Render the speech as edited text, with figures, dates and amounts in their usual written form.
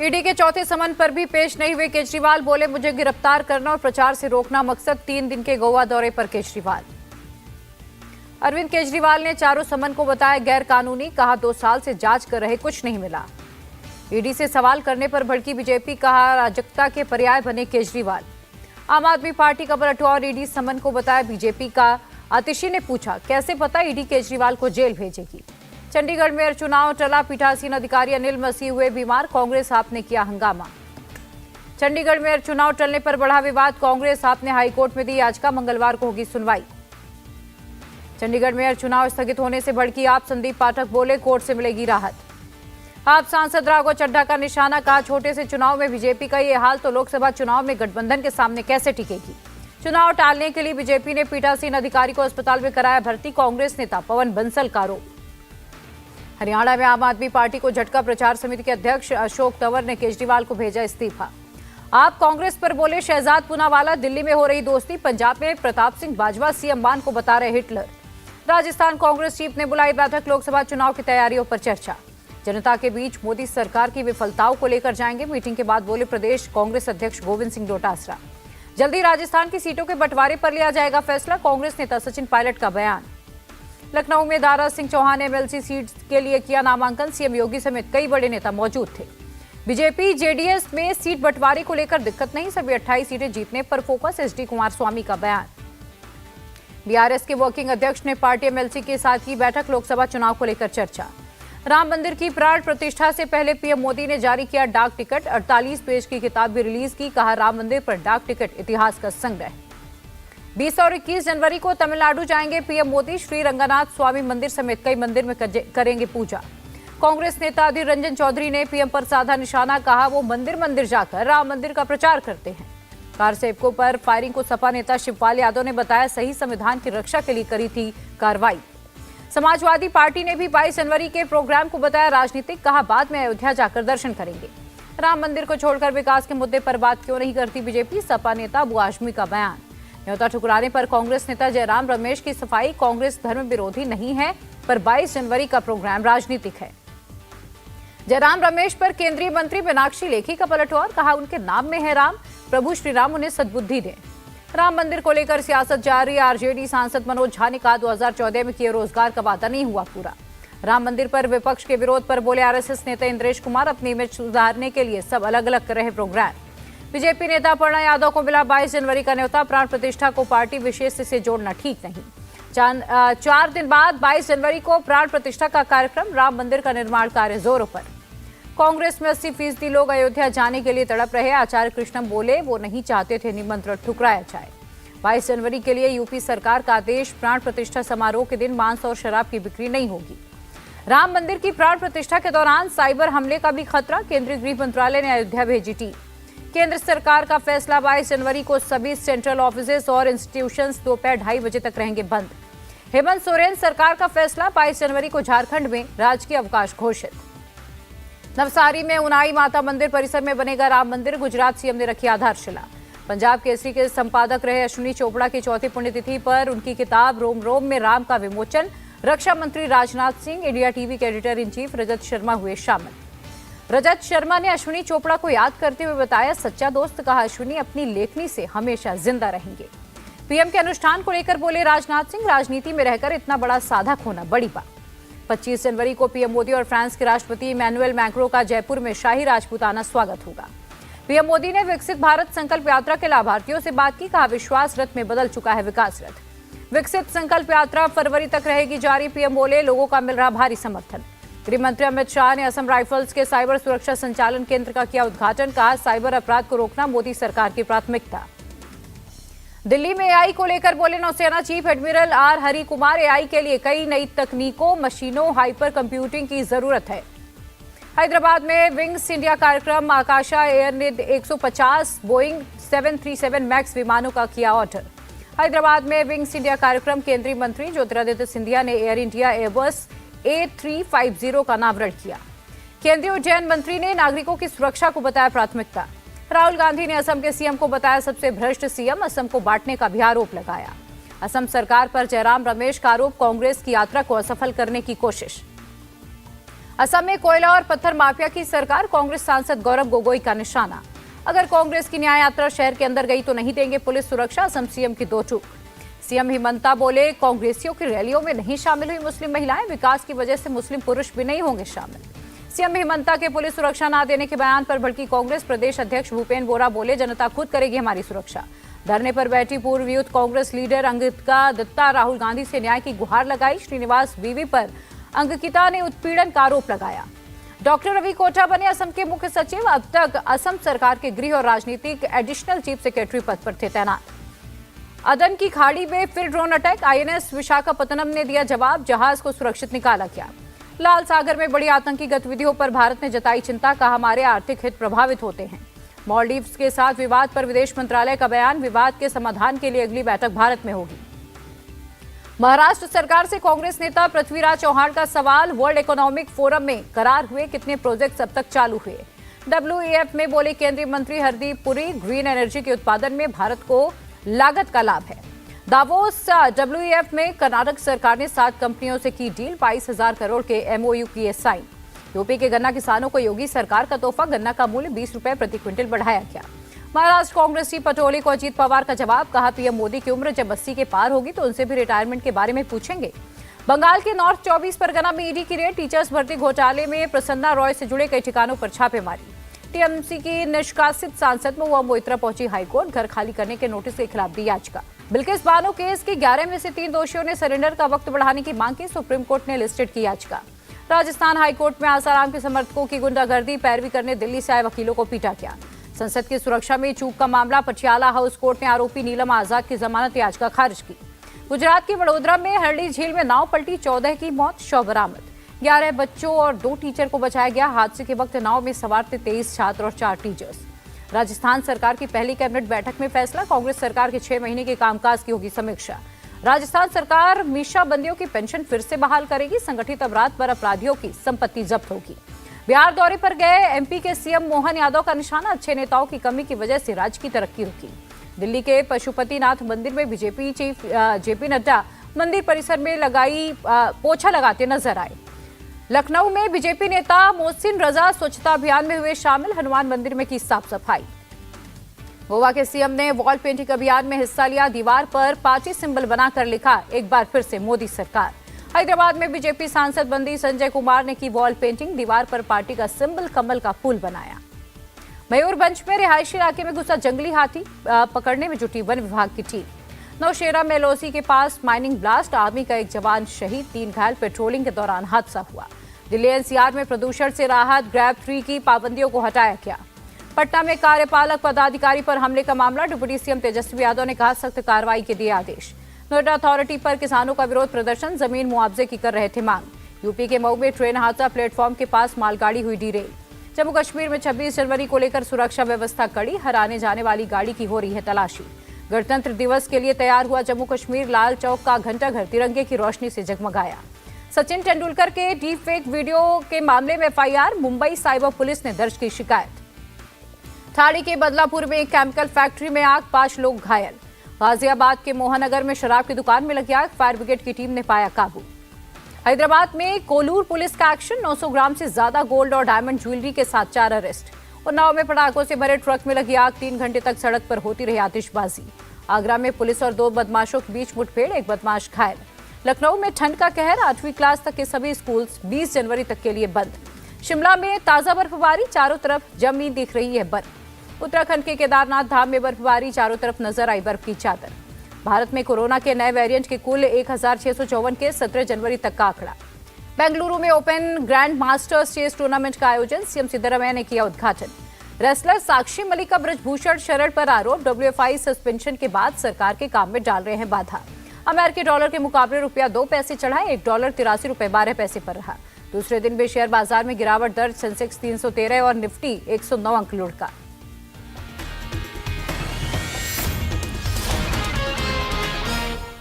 ED के चौथे समन पर भी पेश नहीं हुए केजरीवाल, बोले मुझे गिरफ्तार करना और प्रचार से रोकना मकसद। 3 दिन के गोवा दौरे पर केजरीवाल। अरविंद केजरीवाल ने चारों समन को बताया गैर कानूनी, कहा 2 साल से जांच कर रहे, कुछ नहीं मिला। ईडी से सवाल करने पर भड़की बीजेपी, कहा अराजकता के पर्याय बने केजरीवाल। आम आदमी पार्टी का बलटवार, ईडी समन को बताया बीजेपी का। आतिशी ने पूछा कैसे पता ईडी केजरीवाल को जेल भेजेगी। चंडीगढ़ में चुनाव टला, पीठासीन अधिकारी अनिल मसीह हुए बीमार, कांग्रेस आप ने किया हंगामा। चंडीगढ़ में चुनाव टलने पर बढ़ा विवाद, कांग्रेस आप ने हाईकोर्ट में दी याचिका, मंगलवार को होगी सुनवाई। चंडीगढ़ में चुनाव स्थगित होने से भड़की आप, संदीप पाठक बोले कोर्ट से मिलेगी राहत। आप सांसद राघव चड्ढा का निशाना, कहा छोटे से चुनाव में बीजेपी का ये हाल तो लोकसभा चुनाव में गठबंधन के सामने कैसे टिकेगी। चुनाव टालने के लिए बीजेपी ने पीठासीन अधिकारी को अस्पताल में कराया भर्ती, कांग्रेस नेता पवन बंसल का आरोप। हरियाणा में आम आदमी पार्टी को झटका, प्रचार समिति के अध्यक्ष अशोक तंवर ने केजरीवाल को भेजा इस्तीफा। आप कांग्रेस पर बोले शहजाद पूनावाला, दिल्ली में हो रही दोस्ती, पंजाब में प्रताप सिंह बाजवा सीएम मान को बता रहे हिटलर। राजस्थान कांग्रेस चीफ ने बुलाई बैठक, लोकसभा चुनाव की तैयारियों पर चर्चा। जनता के बीच मोदी सरकार की विफलताओं को लेकर जाएंगे, मीटिंग के बाद बोले प्रदेश कांग्रेस अध्यक्ष गोविंद सिंह डोटासरा। जल्दी राजस्थान की सीटों के बंटवारे पर लिया जाएगा फैसला, कांग्रेस नेता सचिन पायलट का बयान। लखनऊ में दारा सिंह चौहान एमएलसी सीट के लिए किया नामांकन, सीएम योगी समेत कई बड़े नेता मौजूद थे। बीजेपी जेडीएस में सीट बंटवारे को लेकर दिक्कत नहीं, सभी 28 सीटें जीतने पर फोकस, एसडी कुमारस्वामी का बयान। बीआरएस के वर्किंग अध्यक्ष ने पार्टी एमएलसी के साथ की बैठक, लोकसभा चुनाव को लेकर चर्चा। राम मंदिर की प्राण प्रतिष्ठा से पहले पीएम मोदी ने जारी किया डाक टिकट, 48 पेज की किताब भी रिलीज की, कहा राम मंदिर पर डाक टिकट इतिहास का संग्रह। 20 और 21 जनवरी को तमिलनाडु जाएंगे पीएम मोदी, श्री रंगनाथ स्वामी मंदिर समेत कई मंदिर में करेंगे पूजा। कांग्रेस नेता अधीर रंजन चौधरी ने पीएम पर साधा निशाना, कहा वो मंदिर मंदिर जाकर राम मंदिर का प्रचार करते हैं। कार सेवकों पर फायरिंग को सपा नेता शिवपाल यादव ने बताया सही संविधान की रक्षा के लिए करी थी कार्रवाई। समाजवादी पार्टी ने भी 22 जनवरी के प्रोग्राम को बताया राजनीतिक, कहा बाद में अयोध्या जाकर दर्शन करेंगे। राम मंदिर को छोड़कर विकास के मुद्दे पर बात क्यों नहीं करती बीजेपी, सपा नेता अबू आजमी का बयान। न्योता ठुकराने पर कांग्रेस नेता जयराम रमेश की सफाई, कांग्रेस धर्म विरोधी नहीं है पर 22 जनवरी का प्रोग्राम राजनीतिक है। जयराम रमेश पर केंद्रीय मंत्री मीनाक्षी लेखी का पलटवार, कहा उनके नाम में है राम, प्रभु श्री राम उन्हें सद्बुद्धि दें। राम मंदिर को लेकर सियासत जारी, आरजेडी सांसद मनोज झा ने कहा 2014 में किए रोजगार का वादा नहीं हुआ पूरा। राम मंदिर पर विपक्ष के विरोध पर बोले आरएसएस नेता इंद्रेश कुमार, अपनी इमेज सुधारने के लिए सब अलग अलग कर रहे प्रोग्राम। बीजेपी नेता अपर्णा यादव को मिला 22 जनवरी का न्योता, प्राण प्रतिष्ठा को पार्टी विशेष से जोड़ना ठीक नहीं। 4 दिन बाद 22 जनवरी को प्राण प्रतिष्ठा का कार्यक्रम, राम मंदिर का निर्माण कार्य जोरों पर। कांग्रेस में 80% लोग अयोध्या जाने के लिए तड़प रहे, आचार्य कृष्णम बोले वो नहीं चाहते थे निमंत्रण ठुकराया जाए। 22 जनवरी के लिए यूपी सरकार का आदेश, प्राण प्रतिष्ठा समारोह के दिन मांस और शराब की बिक्री नहीं होगी। राम मंदिर की प्राण प्रतिष्ठा के दौरान साइबर हमले का भी खतरा, केंद्रीय गृह मंत्रालय ने अयोध्या भेजी टीम। केंद्र सरकार का फैसला, 22 जनवरी को सभी सेंट्रल ऑफिसेज और इंस्टीट्यूशंस दोपहर 2:30 बजे तक रहेंगे बंद। हेमंत सोरेन सरकार का फैसला, 22 जनवरी को झारखंड में राजकीय अवकाश घोषित। नवसारी में उनाई माता मंदिर परिसर में बनेगा राम मंदिर, गुजरात सीएम ने रखी आधारशिला। पंजाब केसरी के संपादक रहे अश्विनी चोपड़ा की चौथी पुण्यतिथि पर उनकी किताब रोम रोम में राम का विमोचन, रक्षा मंत्री राजनाथ सिंह, इंडिया टीवी के editor in chief Rajat Sharma हुए शामिल। रजत शर्मा ने अश्विनी चोपड़ा को याद करते हुए बताया सच्चा दोस्त, कहा अश्विनी अपनी लेखनी से हमेशा जिंदा रहेंगे। पीएम के अनुष्ठान को लेकर बोले राजनाथ सिंह, राजनीति में रहकर इतना बड़ा साधक होना बड़ी बात। 25 जनवरी को पीएम मोदी और फ्रांस के राष्ट्रपति इमैनुअल मैक्रों का जयपुर में शाही राजपूताना स्वागत होगा। पीएम मोदी ने विकसित भारत संकल्प यात्रा के लाभार्थियों से बात की, कहा विश्वास रथ में बदल चुका है विकास रथ। विकसित संकल्प यात्रा फरवरी तक रहेगी जारी, पीएम बोले लोगों का मिल रहा भारी समर्थन। गृह मंत्री अमित शाह ने असम राइफल्स के साइबर सुरक्षा संचालन केंद्र का किया उद्घाटन, कहा साइबर अपराध को रोकना मोदी सरकार की प्राथमिकता। दिल्ली में एआई को लेकर बोले नौसेना chief admiral R Hari Kumar, AI के लिए कई नई तकनीकों, मशीनों, हाइपर कंप्यूटिंग की जरूरत है। हैदराबाद में विंग्स इंडिया कार्यक्रम, आकाशा एयर ने 150 बोइंग 737 मैक्स विमानों का किया ऑर्डर। हैदराबाद में विंग्स इंडिया कार्यक्रम, केंद्रीय मंत्री ज्योतिरादित्य सिंधिया ने एयर इंडिया एयरबस A350 का अनावरण किया। केंद्रीय उड्डयन मंत्री ने नागरिकों की सुरक्षा को बताया प्राथमिकता। राहुल गांधी ने असम के सीएम को बताया सबसे भ्रष्ट सीएम, असम को बांटने का भी आरोप लगाया। असम सरकार पर जयराम रमेश का आरोप, कांग्रेस की यात्रा को असफल करने की कोशिश। असम में कोयला और पत्थर माफिया की सरकार, कांग्रेस सांसद गौरव गोगोई का निशाना। अगर कांग्रेस की न्याय यात्रा शहर के अंदर गई तो नहीं देंगे पुलिस सुरक्षा, असम सीएम की दो टूक। सीएम हिमंता बोले, कांग्रेसियों की रैलियों में नहीं शामिल हुई मुस्लिम महिलाएं, विकास की वजह से मुस्लिम पुरुष भी नहीं होंगे शामिल। सीएम हिमंता के पुलिस सुरक्षा न देने के बयान पर भड़की कांग्रेस, प्रदेश अध्यक्ष भूपेन बोरा बोले, जनता खुद करेगी हमारी सुरक्षा। धरने पर बैठी पूर्व यूथ कांग्रेस लीडर अंकिता दत्ता राहुल गांधी से न्याय की गुहार लगाई। श्रीनिवास वीवी पर अंकिता ने उत्पीड़न का आरोप लगाया। डॉक्टर रवि कोटा बने असम के मुख्य सचिव, अब तक असम सरकार के गृह और राजनीतिक एडिशनल चीफ सेक्रेटरी पद पर थे तैनात। अदन की खाड़ी में फिर ड्रोन अटैक, आईएनएस विशाखापत्तनम ने दिया जवाब, जहाज को सुरक्षित निकाला गया। लाल सागर में बड़ी आतंकी गतिविधियों पर भारत ने जताई चिंता, कहा हमारे आर्थिक हित प्रभावित होते हैं। मालदीव्स के साथ विवाद पर विदेश मंत्रालय का बयान, विवाद के समाधान के लिए अगली बैठक भारत में होगी। महाराष्ट्र सरकार से कांग्रेस नेता पृथ्वीराज चौहान का सवाल, वर्ल्ड इकोनॉमिक फोरम में करार हुए कितने प्रोजेक्ट्स अब तक चालू हुए। डब्ल्यूईएफ में बोले केंद्रीय मंत्री हरदीप पुरी, ग्रीन एनर्जी के उत्पादन में भारत को लागत का लाभ है। दावोस डब्ल्यूईएफ में कर्नाटक सरकार ने 7 कंपनियों से की डील, 22,000 करोड़ के एमओयू किए साइन। यूपी के गन्ना किसानों को योगी सरकार का तोहफा, गन्ना का मूल्य 20 रुपए प्रति क्विंटल बढ़ाया गया। महाराष्ट्र कांग्रेस की पटोले को अजीत पवार का जवाब, कहा पीएम मोदी की उम्र जब 80 के पार होगी तो उनसे भी रिटायरमेंट के बारे में पूछेंगे। बंगाल के नॉर्थ 24 परगना में ईडी की रेड, टीचर्स भर्ती घोटाले में प्रसन्ना रॉय से जुड़े कई ठिकानों पर छापेमारी। टीएमसी की निष्कासित सांसद महुआ मोइत्रा पहुंची हाईकोर्ट, घर खाली करने के नोटिस के खिलाफ दी याचिका। बिल्किस बानो केस के 11 में से 3 दोषियों ने सरेंडर का वक्त बढ़ाने की मांग की, सुप्रीम कोर्ट ने लिस्टेड की याचिका। राजस्थान हाईकोर्ट में आसाराम के समर्थकों की गुंडागर्दी, पैरवी करने दिल्ली से आए वकीलों को पीटा गया। संसद की सुरक्षा में चूक का मामला, पटियाला हाउस कोर्ट ने आरोपी नीलम आजाद की जमानत याचिका खारिज की। गुजरात के वडोदरा में हरली झील में नाव पलटी, 14 की मौत, शव बरामद। 11 बच्चों और 2 टीचर को बचाया गया। हादसे के वक्त नाव में सवार थे 23 छात्र और 4 टीचर्स। राजस्थान सरकार की पहली कैबिनेट बैठक में फैसला, कांग्रेस सरकार के 6 महीने के कामकाज की होगी समीक्षा। राजस्थान सरकार मीशा बंदियों की पेंशन फिर से बहाल करेगी, संगठित अपराध पर अपराधियों की संपत्ति जब्त होगी। बिहार दौरे पर गए एमपी के सीएम मोहन यादव का निशाना, अच्छे नेताओं की कमी की वजह से राज्य की तरक्की रुकी। दिल्ली के पशुपतिनाथ मंदिर में बीजेपी चीफ जेपी नड्डा मंदिर परिसर में पोछा लगाते नजर आए। लखनऊ में बीजेपी नेता मोहसिन रजा स्वच्छता अभियान में हुए शामिल, हनुमान मंदिर में की साफ सफाई। गोवा के सीएम ने वॉल पेंटिंग अभियान में हिस्सा लिया, दीवार पर पार्टी सिंबल बनाकर लिखा, एक बार फिर से मोदी सरकार। हैदराबाद में बीजेपी सांसद बंदी संजय कुमार ने की वॉल पेंटिंग, दीवार पर पार्टी का सिंबल कमल का फूल बनाया। मयूरभंज में रिहायशी इलाके में घुसा जंगली हाथी, पकड़ने में जुटी वन विभाग की टीम। नौशेरा में एलओसी के पास माइनिंग ब्लास्ट, आर्मी का एक जवान शहीद, 3 घायल, पेट्रोलिंग के दौरान हादसा हुआ। दिल्ली एनसीआर में प्रदूषण से राहत, ग्रैब 3 की पाबंदियों को हटाया गया। पटना में कार्यपालक पदाधिकारी पर हमले का मामला, डिप्टी सीएम तेजस्वी यादव ने कहा सख्त कार्रवाई के दिए आदेश। नोएडा अथॉरिटी पर किसानों का विरोध प्रदर्शन, जमीन मुआवजे की कर रहे थे मांग। यूपी के मऊ में ट्रेन हादसा, प्लेटफॉर्म के पास मालगाड़ी हुई डीरेल। जम्मू कश्मीर में 26 जनवरी को लेकर सुरक्षा व्यवस्था कड़ी, हर आने जाने वाली गाड़ी की हो रही है तलाशी। गणतंत्र दिवस के लिए तैयार हुआ जम्मू कश्मीर, लाल चौक का घंटाघर तिरंगे की रोशनी से जगमगाया। सचिन तेंदुलकर के डीप फेक वीडियो के मामले में एफआईआर, मुंबई साइबर पुलिस ने दर्ज की शिकायत। ठाणे के बदलापुर में एक केमिकल फैक्ट्री में आग, 5 लोग घायल। गाजियाबाद के मोहनगर में शराब की दुकान में लगी आग, फायर ब्रिगेड की टीम ने पाया काबू। हैदराबाद में कोलूर पुलिस का एक्शन, 900 ग्राम से ज्यादा गोल्ड और डायमंड ज्वेलरी के साथ 4 अरेस्ट। उन्नाव में पटाखों से भरे ट्रक में लगी आग, 3 घंटे तक सड़क पर होती रही आतिशबाजी। आगरा में पुलिस और 2 बदमाशों के बीच मुठभेड़, 1 बदमाश घायल। लखनऊ में ठंड का कहर, 8वीं क्लास तक के सभी स्कूल 20 जनवरी तक के लिए बंद। शिमला में ताजा बर्फबारी, चारों तरफ जमी दिख रही है बर्फ। उत्तराखंड के केदारनाथ धाम में बर्फबारी, चारों तरफ नजर आई बर्फ की चादर। भारत में कोरोना के नए वेरिएंट के कुल 1654 केस, 17 जनवरी तक का आंकड़ा। बेंगलुरु में open grand masters chess tournament का आयोजन, सीएम सिद्धरामैया ने किया उद्घाटन। रेसलर साक्षी मलिक का ब्रजभूषण शरण पर आरोप, डब्ल्यूएफआई सस्पेंशन के बाद सरकार के काम में डाल रहे हैं बाधा। अमेरिकी डॉलर के मुकाबले रुपया 2 पैसे चढ़ा, $1 83 रुपए 12 पैसे पर रहा। दूसरे दिन भी शेयर बाजार में गिरावट दर्ज, सेंसेक्स 313 और निफ्टी 109 अंक लुढ़का।